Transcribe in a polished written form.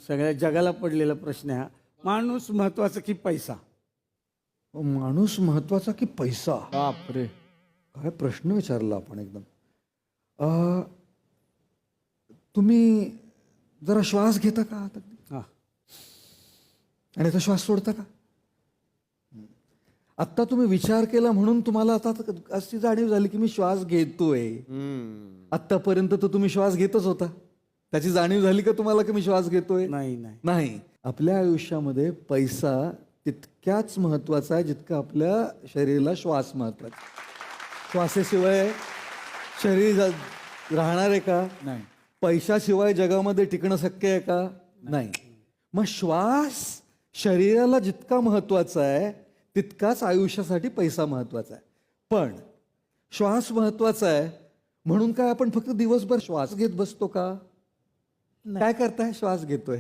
सगळ्या जगाला पडलेला प्रश्न आहे हा. माणूस महत्वाचा की पैसा? माणूस महत्वाचा की पैसा? बापरे. काय प्रश्न विचारला आपण एकदम. अ, तुम्ही जरा श्वास घेता का आता? हा. आणि तो श्वास सोडता का? आत्ता तुम्ही विचार केला म्हणून तुम्हाला आता अशी जाणीव झाली की मी श्वास घेतोय. आत्तापर्यंत तर तुम्ही श्वास घेतच होता. त्याची जाणीव झाली का तुम्हाला की मी श्वास घेतोय? नाही नाही. नाही. आपल्या आयुष्यामध्ये पैसा तितक्याच महत्वाचा आहे जितका आपल्या शरीराला श्वास महत्वाचा. श्वासाशिवाय शरीर राहणार आहे का? नाही. पैशाशिवाय जगामध्ये टिकणं शक्य आहे का? नाही. मग श्वास शरीराला जितका महत्वाचा आहे तितकाच आयुष्यासाठी पैसा महत्वाचा आहे. पण श्वास महत्वाचा आहे म्हणून काय आपण फक्त दिवसभर श्वास घेत बसतो का? काय करताय? श्वास घेतोय.